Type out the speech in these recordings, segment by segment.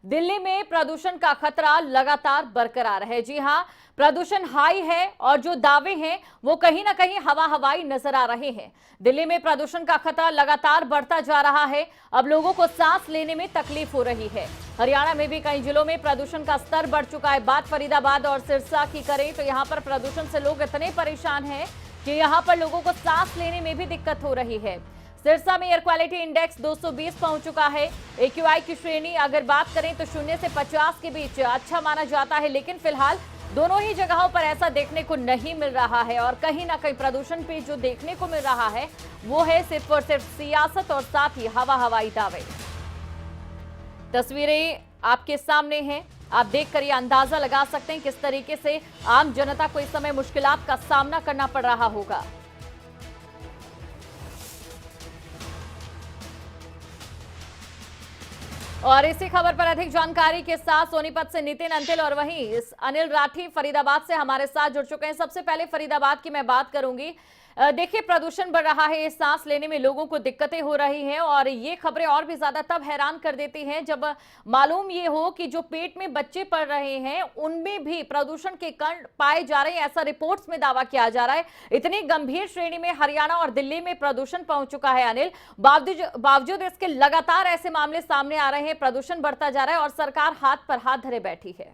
दिल्ली में प्रदूषण का खतरा लगातार बरकरार है। जी हां, प्रदूषण हाई है और जो दावे हैं वो कहीं ना कहीं हवाई नजर आ रहे हैं। दिल्ली में प्रदूषण का खतरा लगातार बढ़ता जा रहा है। अब लोगों को सांस लेने में तकलीफ हो रही है। हरियाणा में भी कई जिलों में प्रदूषण का स्तर बढ़ चुका है। बात फरीदाबाद और सिरसा की करें तो यहाँ पर प्रदूषण से लोग इतने परेशान हैं कि यहाँ पर लोगों को सांस लेने में भी दिक्कत हो रही है। सिरसा में एयर क्वालिटी इंडेक्स 220 पहुंच चुका है। AQI की श्रेणी अगर बात करें तो 0 से 50 के बीच अच्छा माना जाता है, लेकिन फिलहाल दोनों ही जगहों पर ऐसा देखने को नहीं मिल रहा है। और कहीं ना कहीं प्रदूषण पे जो देखने को मिल रहा है वो है सिर्फ और सिर्फ सियासत और साथ ही हवाई दावे। तस्वीरें आपके सामने हैं, आप देखकर ये अंदाजा लगा सकते हैं किस तरीके से आम जनता को इस समय मुश्किलात का सामना करना पड़ रहा होगा। और इसी खबर पर अधिक जानकारी के साथ सोनीपत से नितिन अंतिल और वहीं इस अनिल राठी फरीदाबाद से हमारे साथ जुड़ चुके हैं। सबसे पहले फरीदाबाद की मैं बात करूंगी। देखिए, प्रदूषण बढ़ रहा है, सांस लेने में लोगों को दिक्कतें हो रही हैं और ये खबरें और भी ज्यादा तब हैरान कर देती हैं जब मालूम ये हो कि जो पेट में बच्चे पल रहे हैं उनमें भी प्रदूषण के कण पाए जा रहे हैं। ऐसा रिपोर्ट्स में दावा किया जा रहा है। इतनी गंभीर श्रेणी में हरियाणा और दिल्ली में प्रदूषण पहुंच चुका है अनिल। बावजूद इसके लगातार ऐसे मामले सामने आ रहे हैं, प्रदूषण बढ़ता जा रहा है और सरकार हाथ पर हाथ धरे बैठी है।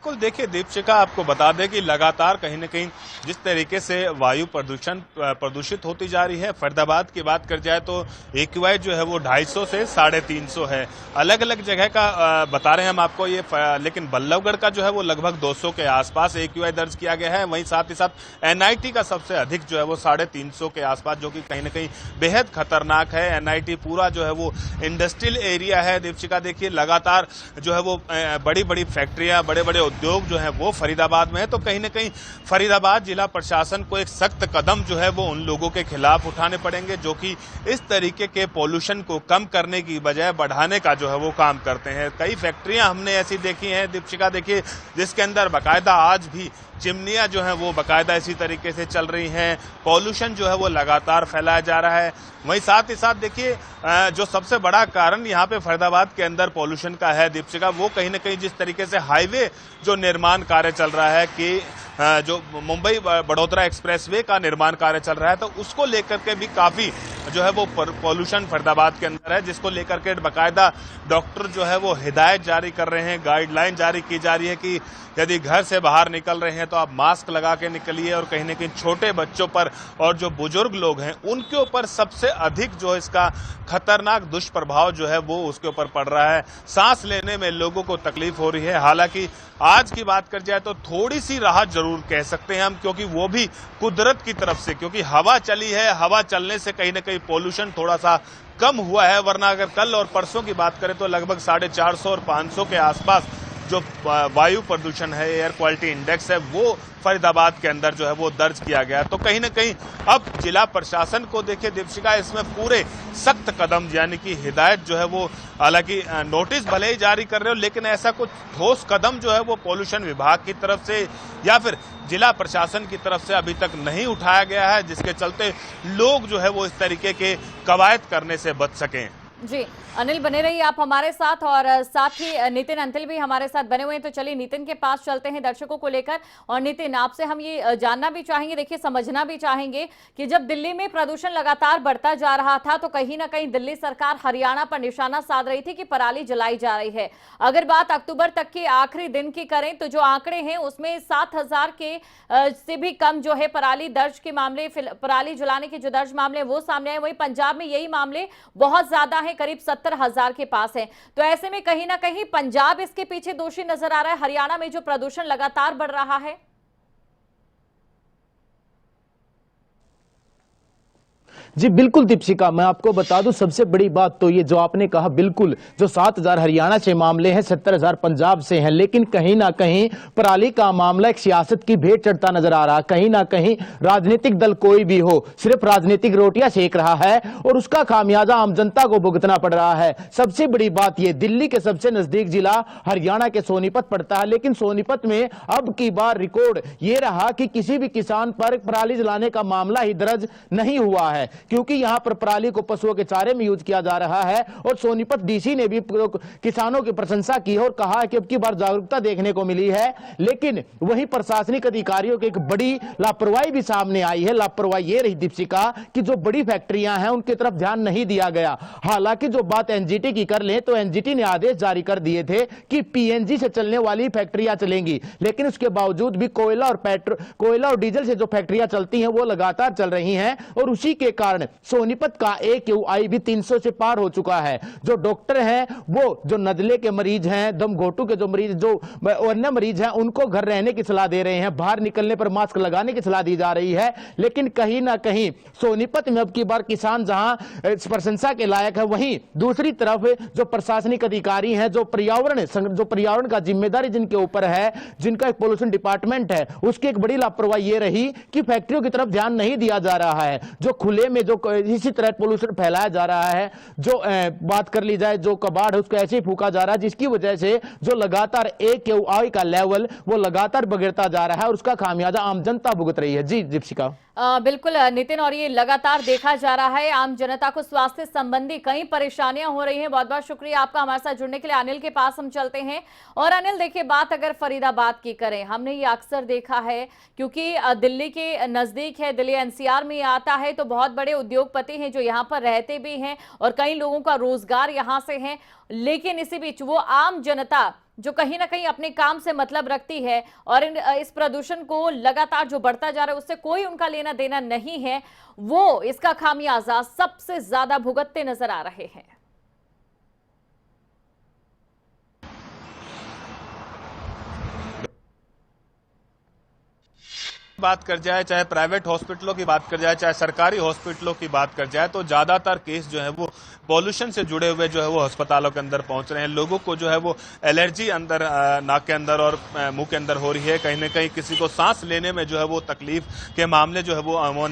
बिल्कुल, देखिए दीपशिखा, आपको बता दें कि लगातार कहीं न कहीं जिस तरीके से वायु प्रदूषित होती जा रही है। फरीदाबाद की बात कर जाए तो AQI जो है वो 250 से 350 है। अलग अलग जगह का बता रहे हैं हम आपको ये, लेकिन बल्लभगढ़ का जो है वो लगभग 200 के आसपास AQI दर्ज किया गया है। वहीं साथ ही साथ NIT का सबसे अधिक जो है वो 350 के आसपास, जो कि कहीं न कहीं बेहद खतरनाक है। NIT पूरा जो है वो इंडस्ट्रियल एरिया है। दीपशिखा, देखिए लगातार जो है वो बड़ी बड़ी फैक्ट्रियां, बड़े बड़े उद्योग जो है वो फरीदाबाद में है। तो कहीं ना कहीं फरीदाबाद जिला प्रशासन को एक सख्त कदम जो है वो उन लोगों के खिलाफ उठाने पड़ेंगे जो कि इस तरीके के पोल्यूशन को कम करने की बजाय बढ़ाने का जो है वो काम करते हैं। कई फैक्ट्रियां हमने ऐसी देखी हैं दीपशिखा, देखिए, जिसके अंदर बाकायदा आज भी चिमनियां जो है वो बाकायदा इसी तरीके से चल रही हैं। पॉल्यूशन जो है वो लगातार फैलाया जा रहा है। वहीं साथ ही साथ देखिए, जो सबसे बड़ा कारण यहाँ पे फरीदाबाद के अंदर पॉल्यूशन का है दीपशिखा, वो कहीं ना कहीं जिस तरीके से हाईवे जो निर्माण कार्य चल रहा है कि जो मुंबई बड़ौदा एक्सप्रेसवे का निर्माण कार्य चल रहा है, तो उसको लेकर के भी काफी जो है वो पॉल्यूशन फरीदाबाद के अंदर है, जिसको लेकर के बाकायदा डॉक्टर जो है वो हिदायत जारी कर रहे हैं, गाइडलाइन जारी की जा रही है कि यदि घर से बाहर निकल रहे हैं तो आप मास्क लगा के निकलिए। और कहीं न कहीं छोटे बच्चों पर और जो बुजुर्ग लोग हैं उनके ऊपर सबसे अधिक जो इसका खतरनाक दुष्प्रभाव जो है वो उसके ऊपर पड़ रहा है। सांस लेने में लोगों को तकलीफ हो रही है। हालांकि आज की बात कर जाए तो थोड़ी सी राहत जरूर कह सकते हैं हम, क्योंकि वो भी कुदरत की तरफ से, क्योंकि हवा चली है। हवा चलने से कहीं ना कहीं पोल्यूशन थोड़ा सा कम हुआ है, वरना अगर कल और परसों की बात करें तो लगभग 450 और 500 के आसपास जो वायु प्रदूषण है, एयर क्वालिटी इंडेक्स है, वो फरीदाबाद के अंदर जो है वो दर्ज किया गया। तो कहीं ना कहीं अब जिला प्रशासन को देखिए दीपशिखा, इसमें पूरे सख्त कदम यानी कि हिदायत जो है वो, हालांकि नोटिस भले ही जारी कर रहे हो, लेकिन ऐसा कुछ ठोस कदम जो है वो पॉल्यूशन विभाग की तरफ से या फिर जिला प्रशासन की तरफ से अभी तक नहीं उठाया गया है, जिसके चलते लोग जो है वो इस तरीके के कवायद करने से बच सकें। जी अनिल, बने रहिए आप हमारे साथ और साथ ही नितिन अंतिल भी हमारे साथ बने हुए हैं। तो चलिए नितिन के पास चलते हैं दर्शकों को लेकर। और नितिन, आपसे हम ये जानना भी चाहेंगे, देखिए समझना भी चाहेंगे कि जब दिल्ली में प्रदूषण लगातार बढ़ता जा रहा था तो कहीं ना कहीं दिल्ली सरकार हरियाणा पर निशाना साध रही थी कि पराली जलाई जा रही है। अगर बात अक्टूबर तक के आखिरी दिन की करें तो जो आंकड़े हैं उसमें 7,000 के से भी कम जो है पराली दर्ज के मामले, पराली जलाने के जो दर्ज मामले वो सामने आए। वही पंजाब में यही मामले बहुत ज्यादा है, करीब 70,000 के पास है। तो ऐसे में कहीं ना कहीं पंजाब इसके पीछे दोषी नजर आ रहा है, हरियाणा में जो प्रदूषण लगातार बढ़ रहा है। जी बिल्कुल दीपशिका, मैं आपको बता दूं, सबसे बड़ी बात तो ये जो आपने कहा, बिल्कुल, जो 7,000 हरियाणा से मामले हैं, 70,000 पंजाब से हैं, लेकिन कहीं ना कहीं पराली का मामला एक सियासत की भेंट चढ़ता नजर आ रहा है। कहीं ना कहीं राजनीतिक दल कोई भी हो, सिर्फ राजनीतिक रोटियां सेक रहा है और उसका खामियाजा आम जनता को भुगतना पड़ रहा है। सबसे बड़ी बात यह, दिल्ली के सबसे नजदीक जिला हरियाणा के सोनीपत पड़ता है, लेकिन सोनीपत में अब की बार रिकॉर्ड ये रहा कि किसी भी किसान पर पराली जलाने का मामला ही दर्ज नहीं हुआ है। क्योंकि यहाँ पर पराली को पशुओं के चारे में यूज किया जा रहा है। और सोनीपत डीसी ने भी किसानों की प्रशंसा की है और कहा है कि अब की बार जागरूकता देखने को मिली है, लेकिन वहीं प्रशासनिक अधिकारियों की एक बड़ी लापरवाही भी सामने आई है। लापरवाही ये रही दीपशिका कि जो बड़ी फैक्ट्रियां हैं उनकी तरफ ध्यान नहीं दिया गया। हालांकि जो बात एनजीटी की कर लें तो एनजीटी ने आदेश जारी कर दिए थे कि पीएनजी से चलने वाली फैक्ट्रियां चलेंगी, लेकिन उसके बावजूद भी कोयला और डीजल से जो फैक्ट्रियां चलती हैं वो लगातार चल रही हैं और उसी के कारण सोनीपत का AQI भी 300 से पार हो चुका है। जो डॉक्टर हैं वो जो नजले के मरीज हैं, दम घोटू के जो मरीज, जो अन्य मरीज हैं, उनको घर रहने की सलाह दे रहे हैं, बाहर निकलने पर मास्क लगाने की सलाह दी जा रही है। लेकिन कहीं ना कहीं सोनीपत में अब की बार किसान जहां प्रशंसा के लायक है, वहीं दूसरी तरफ जो प्रशासनिक अधिकारी हैं, जो पर्यावरण का जिम्मेदारी जिनके ऊपर है, जिनका एक पोल्यूशन डिपार्टमेंट है, उसकी एक बड़ी लापरवाही ये रही कि फैक्ट्रियों की तरफ ध्यान नहीं दिया जा रहा है। जो खुले में जो इसी तरह पोल्यूशन फैलाया जा रहा है, जो बात कर ली जाए जो कबाड़ है उसको ऐसे ही फूका जा रहा है, जिसकी वजह से जो लगातार AQI का लेवल वो लगातार बिगड़ता जा रहा है और उसका खामियाजा आम जनता भुगत रही है। जी दीपशिका। बिल्कुल नितिन, और ये लगातार देखा जा रहा है आम जनता को स्वास्थ्य संबंधी कई परेशानियां हो रही हैं। बहुत बहुत शुक्रिया आपका हमारे साथ जुड़ने के लिए। अनिल के पास हम चलते हैं। और अनिल, देखिए, बात अगर फरीदाबाद की करें, हमने ये अक्सर देखा है क्योंकि दिल्ली के नजदीक है, दिल्ली NCR में आता है, तो बहुत बड़े उद्योगपति हैं जो यहाँ पर रहते भी हैं और कई लोगों का रोजगार यहाँ से है। लेकिन इसी बीच वो आम जनता जो कहीं ना कहीं अपने काम से मतलब रखती है और इस प्रदूषण को लगातार जो बढ़ता जा रहा है उससे कोई उनका लेना देना नहीं है, वो इसका खामियाजा सबसे ज्यादा भुगतते नजर आ रहे हैं। बात कर जाए, चाहे प्राइवेट हॉस्पिटलों की बात कर जाए, चाहे सरकारी हॉस्पिटलों की बात कर जाए, तो ज्यादातर केस जो है वो पॉल्यूशन से जुड़े हुए जो है वो अस्पतालों के अंदर पहुंच रहे हैं। लोगों को जो है वो एलर्जी अंदर नाक के अंदर और मुंह के अंदर हो रही है। कहीं ना कहीं किसी को सांस लेने में जो है वो तकलीफ के मामले जो है वो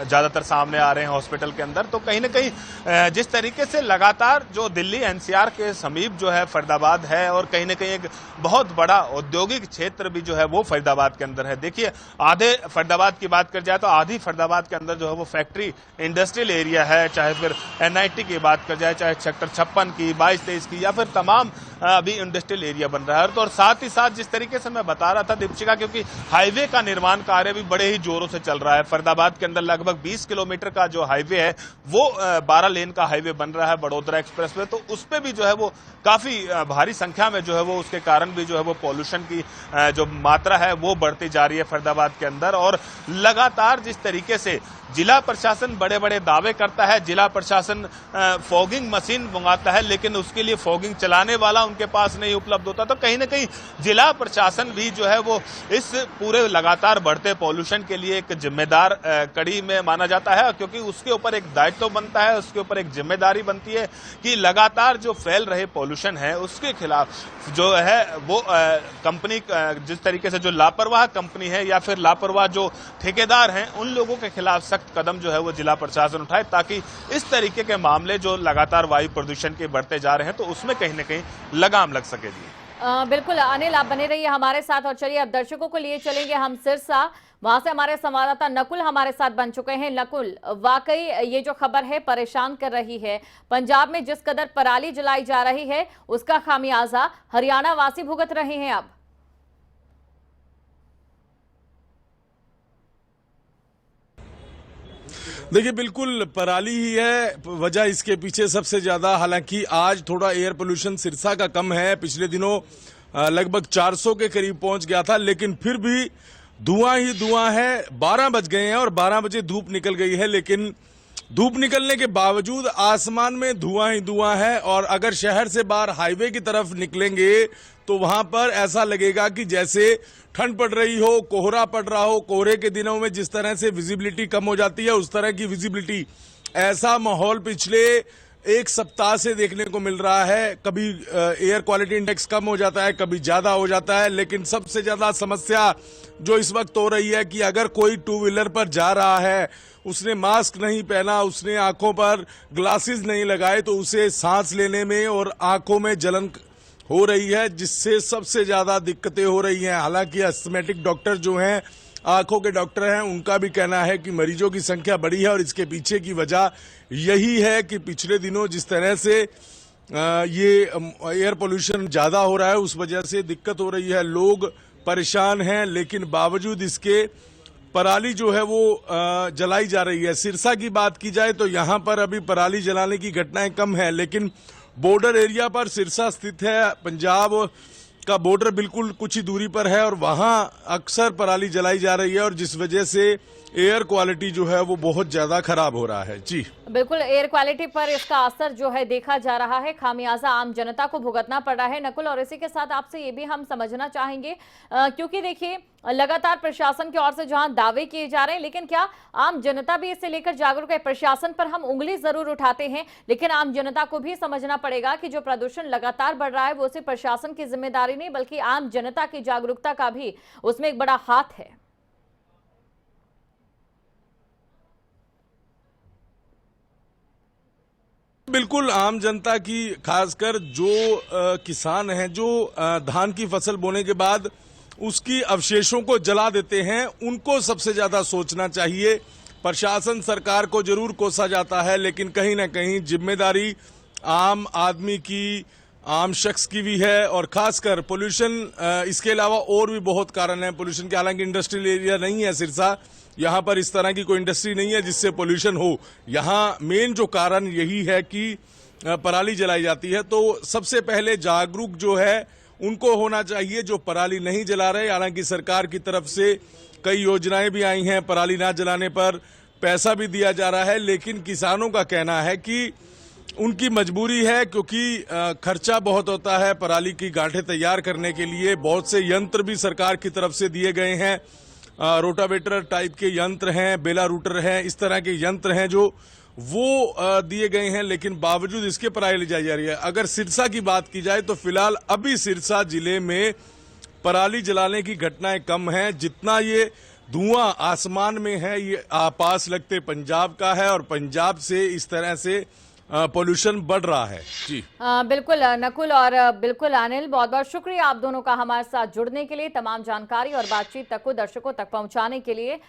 ज्यादातर सामने आ रहे हैं हॉस्पिटल के अंदर। तो कहीं ना कहीं जिस तरीके से लगातार जो दिल्ली NCR के समीप जो है फरीदाबाद है और कहीं ना कहीं एक बहुत बड़ा औद्योगिक क्षेत्र भी जो है वो फरीदाबाद के अंदर है। देखिए, आधे फरीदाबाद की बात कर जाए तो आधी फरीदाबाद के अंदर जो है वो फैक्ट्री इंडस्ट्रियल एरिया है, चाहे फिर NIT की बात कर जाए, चाहे सेक्टर 56 की, 22-23 की, या फिर तमाम अभी इंडस्ट्रियल एरिया बन रहा है। तो और साथ ही साथ जिस तरीके से मैं बता रहा था दीपशिका, क्योंकि हाईवे का निर्माण कार्य भी बड़े ही जोरों से चल रहा है। फरीदाबाद के अंदर लगभग 20 किलोमीटर का जो हाईवे है वो 12 लेन का हाईवे बन रहा है, बड़ोदरा एक्सप्रेसवे। तो उस पर भी जो है वो काफी भारी संख्या में जो है वो उसके कारण भी जो है वो पॉल्यूशन की जो मात्रा है वो बढ़ती जा रही है फरीदाबाद के अंदर। और लगातार जिस तरीके से जिला प्रशासन बड़े बड़े दावे करता है, जिला प्रशासन फॉगिंग मशीन मंगाता है, लेकिन उसके लिए फॉगिंग चलाने वाला उनके पास नहीं उपलब्ध होता। तो कहीं ना कहीं जिला प्रशासन भी जो है वो इस पूरे लगातार बढ़ते पॉल्यूशन के लिए एक जिम्मेदार कड़ी में माना जाता है, क्योंकि उसके ऊपर एक दायित्व बनता है, उसके ऊपर एक जिम्मेदारी बनती है कि लगातार जो फैल रहे पॉल्यूशन है उसके खिलाफ जो है वो कंपनी जिस तरीके से जो लापरवाह कंपनी है या फिर लापरवाह जो ठेकेदार हैं उन लोगों के खिलाफ सख्त कदम जो है वो जिला प्रशासन उठाए, ताकि इस तरीके के मामले जो लगातार वायु प्रदूषण के बढ़ते जा रहे हैं तो उसमें कहीं ना कहीं लगाम लग सके। जी बिल्कुल अनिल, आप बने रहिए हमारे साथ। और चलिए अब दर्शकों को लिए चलेंगे हम सिरसा। वहां से हमारे संवाददाता नकुल हमारे साथ बन चुके हैं। नकुल, वाकई ये जो खबर है परेशान कर रही है। पंजाब में जिस कदर पराली जलाई जा रही है उसका खामियाजा हरियाणा वासी भुगत रहे हैं। अब देखिए, बिल्कुल पराली ही है वजह इसके पीछे सबसे ज्यादा। हालांकि आज थोड़ा एयर पोल्यूशन सिरसा का कम है, पिछले दिनों लगभग 400 के करीब पहुंच गया था, लेकिन फिर भी धुआं ही धुआं है। 12 बज गए हैं और 12 बजे धूप निकल गई है, लेकिन धूप निकलने के बावजूद आसमान में धुआं ही धुआं है। और अगर शहर से बाहर हाईवे की तरफ निकलेंगे तो वहां पर ऐसा लगेगा कि जैसे ठंड पड़ रही हो, कोहरा पड़ रहा हो। कोहरे के दिनों में जिस तरह से विजिबिलिटी कम हो जाती है उस तरह की विजिबिलिटी, ऐसा माहौल पिछले एक सप्ताह से देखने को मिल रहा है। कभी एयर क्वालिटी इंडेक्स कम हो जाता है, कभी ज्यादा हो जाता है, लेकिन सबसे ज्यादा समस्या जो इस वक्त हो रही है कि अगर कोई टू व्हीलर पर जा रहा है, उसने मास्क नहीं पहना, उसने आंखों पर ग्लासेस नहीं लगाए, तो उसे सांस लेने में और आंखों में जलन हो रही है, जिससे सबसे ज्यादा दिक्कतें हो रही हैं। हालांकि एस्थमेटिक डॉक्टर जो हैं आंखों के डॉक्टर हैं, उनका भी कहना है कि मरीजों की संख्या बढ़ी है और इसके पीछे की वजह यही है कि पिछले दिनों जिस तरह से ये एयर पोल्यूशन ज़्यादा हो रहा है, उस वजह से दिक्कत हो रही है, लोग परेशान हैं। लेकिन बावजूद इसके पराली जो है वो जलाई जा रही है। सिरसा की बात की जाए तो यहाँ पर अभी पराली जलाने की घटनाएं कम है, लेकिन बॉर्डर एरिया पर सिरसा स्थित है, पंजाब का बॉर्डर बिल्कुल कुछ ही दूरी पर है और वहाँ अक्सर पराली जलाई जा रही है और जिस वजह से एयर क्वालिटी जो है वो बहुत ज्यादा खराब हो रहा है। जी बिल्कुल, एयर क्वालिटी पर इसका असर जो है देखा जा रहा है, खामियाजा आम जनता को भुगतना पड़ रहा है। नकुल, और इसी के साथ आपसे ये भी हम समझना चाहेंगे क्योंकि देखिए लगातार प्रशासन की ओर से जहां दावे किए जा रहे हैं, लेकिन क्या आम जनता भी इससे लेकर जागरूक है? प्रशासन पर हम उंगली जरूर उठाते हैं, लेकिन आम जनता को भी समझना पड़ेगा कि जो प्रदूषण लगातार बढ़ रहा है वो सिर्फ प्रशासन की जिम्मेदारी नहीं बल्कि आम जनता की जागरूकता का भी उसमें एक बड़ा हाथ है। बिल्कुल, आम जनता की, खासकर जो किसान हैं जो धान की फसल बोने के बाद उसकी अवशेषों को जला देते हैं, उनको सबसे ज्यादा सोचना चाहिए। प्रशासन सरकार को जरूर कोसा जाता है, लेकिन कहीं ना कहीं जिम्मेदारी आम आदमी की, आम शख्स की भी है। और खासकर पोल्यूशन, इसके अलावा और भी बहुत कारण हैं पोल्यूशन के। हालांकि इंडस्ट्रियल एरिया नहीं है सिरसा, यहाँ पर इस तरह की कोई इंडस्ट्री नहीं है जिससे पोल्यूशन हो। यहाँ मेन जो कारण यही है कि पराली जलाई जाती है। तो सबसे पहले जागरूक जो है उनको होना चाहिए जो पराली नहीं जला रहे। हालांकि सरकार की तरफ से कई योजनाएं भी आई हैं, पराली ना जलाने पर पैसा भी दिया जा रहा है, लेकिन किसानों का कहना है कि उनकी मजबूरी है क्योंकि खर्चा बहुत होता है पराली की गांठें तैयार करने के लिए। बहुत से यंत्र भी सरकार की तरफ से दिए गए हैं, रोटावेटर टाइप के यंत्र हैं, बेला रूटर हैं, इस तरह के यंत्र हैं जो वो दिए गए हैं, लेकिन बावजूद इसके पराली जलाई जा रही है। अगर सिरसा की बात की जाए तो फिलहाल अभी सिरसा जिले में पराली जलाने की घटनाएं कम हैं। जितना ये धुआं आसमान में है ये पास लगते पंजाब का है और पंजाब से इस तरह से पोल्यूशन बढ़ रहा है। जी बिल्कुल नकुल और बिल्कुल अनिल, बहुत बहुत शुक्रिया आप दोनों का हमारे साथ जुड़ने के लिए, तमाम जानकारी और बातचीत तक को दर्शकों तक पहुंचाने के लिए।